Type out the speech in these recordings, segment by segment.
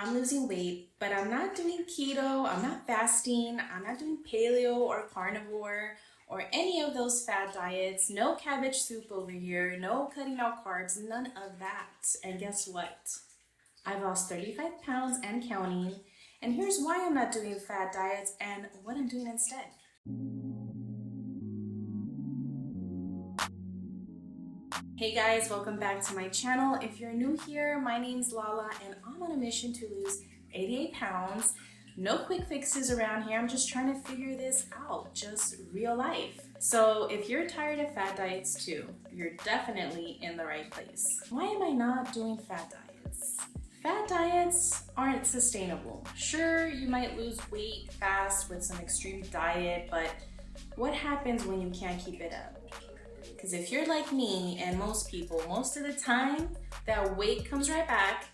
I'm losing weight, but I'm not doing keto, I'm not fasting, I'm not doing paleo or carnivore or any of those fad diets. No cabbage soup over here, no cutting out carbs, none of that. And guess what? I've lost 35 pounds and counting. And here's why I'm not doing fad diets and what I'm doing instead. Hey guys, welcome back to my channel. If you're new here, my name's Lala and I'm on a mission to lose 88 pounds. No quick fixes around here. I'm just trying to figure this out, just real life. So if you're tired of fad diets too, you're definitely in the right place. Why am I not doing fad diets? Fad diets aren't sustainable. Sure, you might lose weight fast with some extreme diet, but what happens when you can't keep it up? Because if you're like me and most people, most of the time, that weight comes right back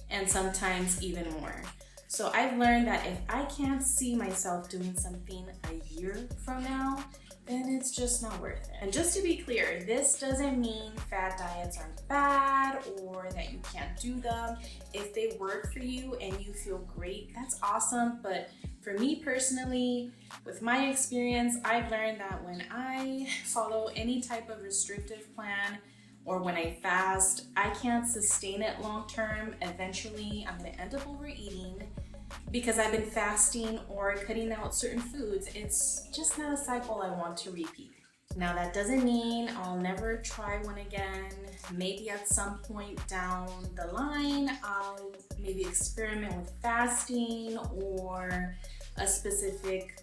and sometimes even more. So I've learned that if I can't see myself doing something a year from now, then it's just not worth it. And just to be clear, this doesn't mean fad diets aren't bad or that you can't do them. If they work for you and you feel great, that's awesome. But for me personally, with my experience, I've learned that when I follow any type of restrictive plan or when I fast, I can't sustain it long term. Eventually, I'm gonna end up overeating because I've been fasting or cutting out certain foods. It's just not a cycle I want to repeat. Now that doesn't mean I'll never try one again. Maybe at some point down the line, I'll maybe experiment with fasting or a specific,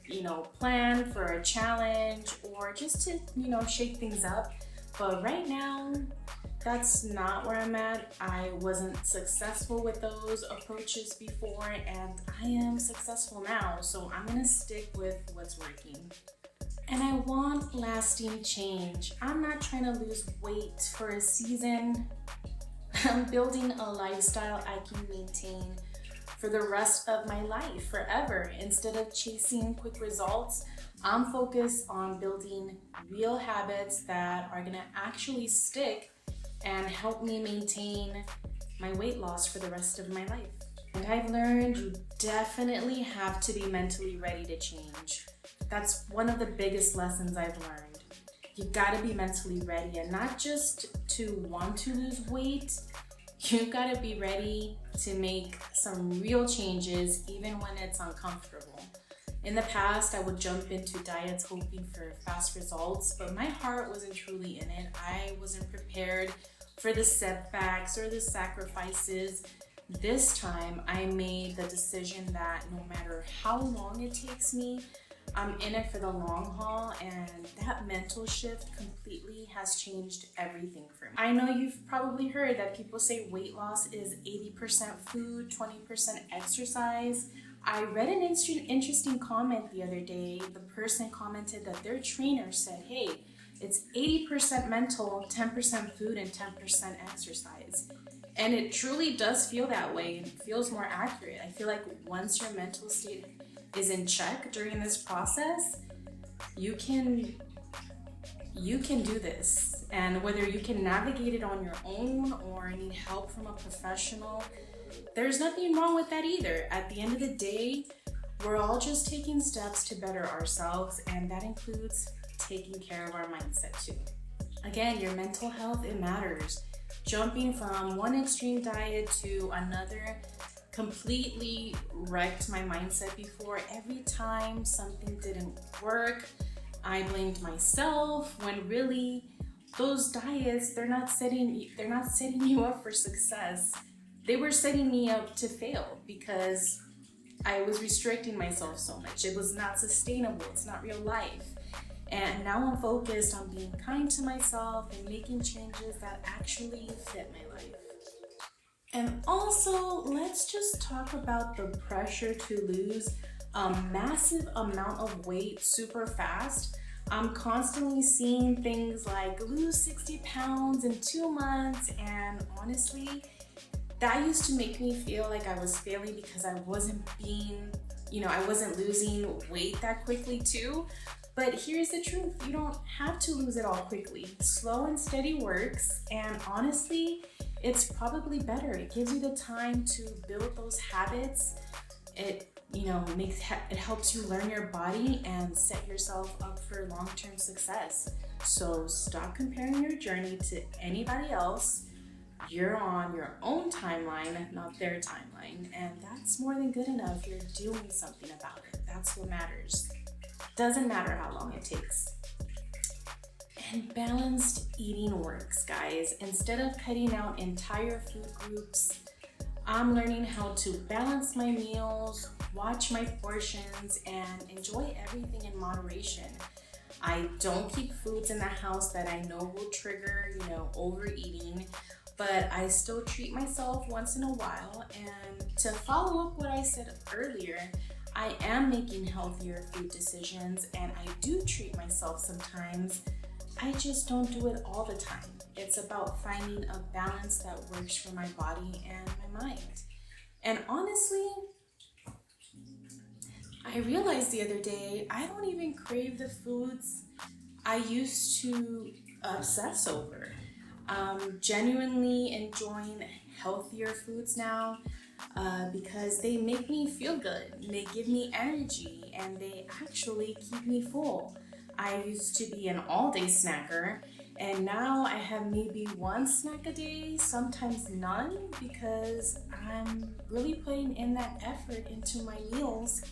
plan for a challenge or just to, shake things up. But right now, that's not where I'm at. I wasn't successful with those approaches before and I am successful now. So I'm gonna stick with what's working. And I want lasting change. I'm not trying to lose weight for a season. I'm building a lifestyle I can maintain for the rest of my life, forever. Instead of chasing quick results, I'm focused on building real habits that are gonna actually stick and help me maintain my weight loss for the rest of my life. And I've learned you definitely have to be mentally ready to change. That's one of the biggest lessons I've learned. You gotta be mentally ready, and not just to want to lose weight, you gotta be ready to make some real changes even when it's uncomfortable. In the past, I would jump into diets hoping for fast results, but my heart wasn't truly in it. I wasn't prepared for the setbacks or the sacrifices. This time, I made the decision that no matter how long it takes me, I'm in it for the long haul, and that mental shift completely has changed everything for me. I know you've probably heard that people say weight loss is 80% food, 20% exercise. I read an interesting comment the other day. The person commented that their trainer said, hey, it's 80% mental, 10% food, and 10% exercise. And it truly does feel that way. It feels more accurate. I feel like once your mental state is in check during this process, you can do this. And whether you can navigate it on your own or need help from a professional, there's nothing wrong with that either. At the end of the day, we're all just taking steps to better ourselves, and that includes taking care of our mindset too. Again, your mental health, it matters. Jumping from one extreme diet to another completely wrecked my mindset before. Every time something didn't work, I blamed myself, when really those diets, they're not setting you up for success. They were setting me up to fail because I was restricting myself so much. It was not sustainable. It's not real life. And now I'm focused on being kind to myself and making changes that actually fit my life. And also, let's just talk about the pressure to lose a massive amount of weight super fast. I'm constantly seeing things like lose 60 pounds in 2 months, and honestly, that used to make me feel like I was failing because I wasn't losing weight that quickly too. But here's the truth, you don't have to lose it all quickly. Slow and steady works, and honestly, it's probably better. It gives you the time to build those habits. It it helps you learn your body and set yourself up for long-term success. So stop comparing your journey to anybody else. You're on your own timeline, not their timeline, and that's more than good enough. You're doing something about it. That's what matters. Doesn't matter how long it takes. And balanced eating works, guys. Instead of cutting out entire food groups, I'm learning how to balance my meals, watch my portions, and enjoy everything in moderation. I don't keep foods in the house that I know will trigger, overeating, but I still treat myself once in a while. And to follow up what I said earlier, I am making healthier food decisions and I do treat myself sometimes. I just don't do it all the time. It's about finding a balance that works for my body and my mind. And honestly, I realized the other day, I don't even crave the foods I used to obsess over. I'm genuinely enjoying healthier foods now because they make me feel good. They give me energy and they actually keep me full. I used to be an all-day snacker, and now I have maybe one snack a day, sometimes none, because I'm really putting in that effort into my meals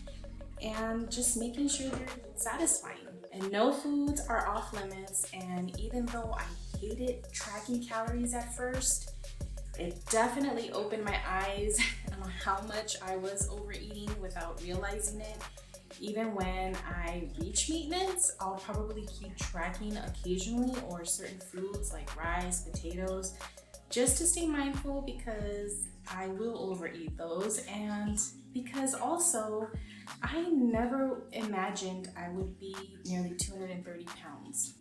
and just making sure they're satisfying. And no foods are off limits, and even though I hated tracking calories at first, it definitely opened my eyes on how much I was overeating without realizing it. Even when I reach maintenance, I'll probably keep tracking occasionally, or certain foods like rice, potatoes, just to stay mindful, because I will overeat those, and because also I never imagined I would be nearly 230 pounds.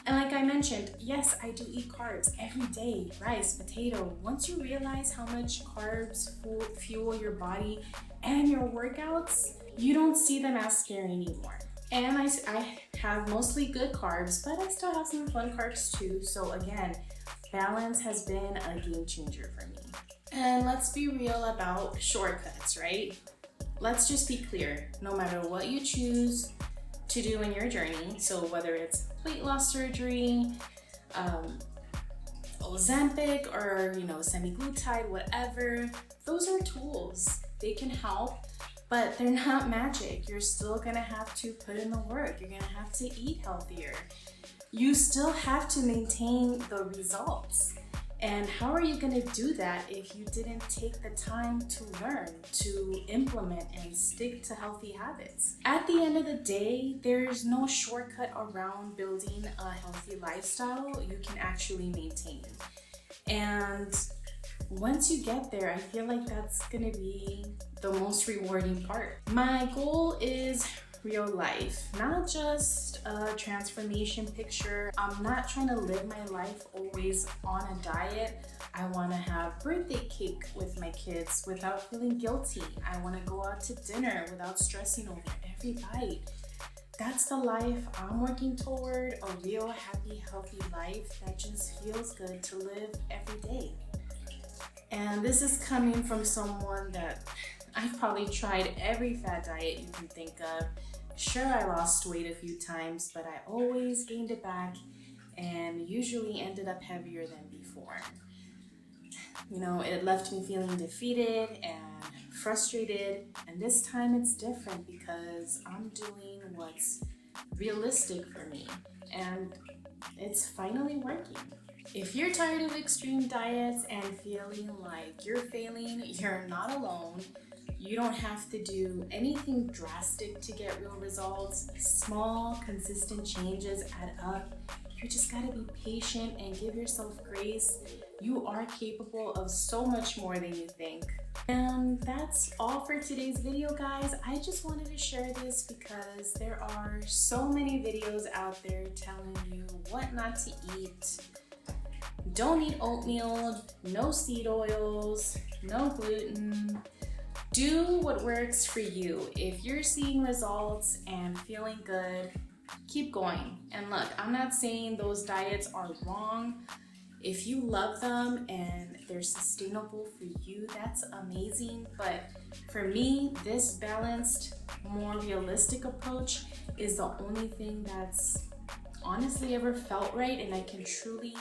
And like I mentioned, yes, I do eat carbs every day, rice, potato. Once you realize how much carbs fuel your body and your workouts, you don't see them as scary anymore. And I have mostly good carbs, but I still have some fun carbs too. So again, balance has been a game changer for me. And let's be real about shortcuts, right? Let's just be clear, no matter what you choose to do in your journey, so whether it's weight loss surgery, Ozempic, or semaglutide, whatever, those are tools. They can help, but they're not magic. You're still gonna have to put in the work. You're gonna have to eat healthier. You still have to maintain the results. And how are you gonna do that if you didn't take the time to learn, to implement, and stick to healthy habits? At the end of the day, there's no shortcut around building a healthy lifestyle you can actually maintain. And once you get there, I feel like that's gonna be the most rewarding part. My goal is real life, not just a transformation picture. I'm not trying to live my life always on a diet. I want to have birthday cake with my kids without feeling guilty. I want to go out to dinner without stressing over every bite. That's the life I'm working toward, a real happy, healthy life that just feels good to live every day. And this is coming from someone that I've probably tried every fad diet you can think of. Sure, I lost weight a few times, but I always gained it back and usually ended up heavier than before. It left me feeling defeated and frustrated, and this time it's different because I'm doing what's realistic for me, and it's finally working. If you're tired of extreme diets and feeling like you're failing, you're not alone. You don't have to do anything drastic to get real results. Small, consistent changes add up. You just gotta be patient and give yourself grace. You are capable of so much more than you think. And that's all for today's video, guys. I just wanted to share this because there are so many videos out there telling you what not to eat. Don't eat oatmeal, no seed oils, no gluten. Do what works for you. If you're seeing results and feeling good, keep going. And look, I'm not saying those diets are wrong. If you love them and they're sustainable for you, that's amazing. But for me, this balanced, more realistic approach is the only thing that's honestly ever felt right, and I can truly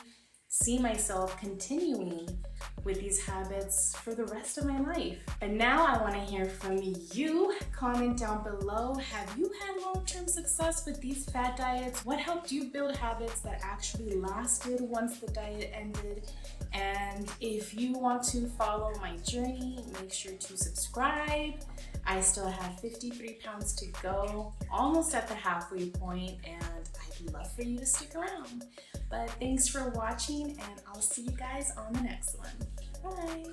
see myself continuing with these habits for the rest of my life. And now I want to hear from you. Comment down below. Have you had long-term success with these fad diets? What helped you build habits that actually lasted once the diet ended? And if you want to follow my journey, make sure to subscribe. I still have 53 pounds to go, almost at the halfway point, and I'd love for you to stick around. But thanks for watching, and I'll see you guys on the next one. Bye.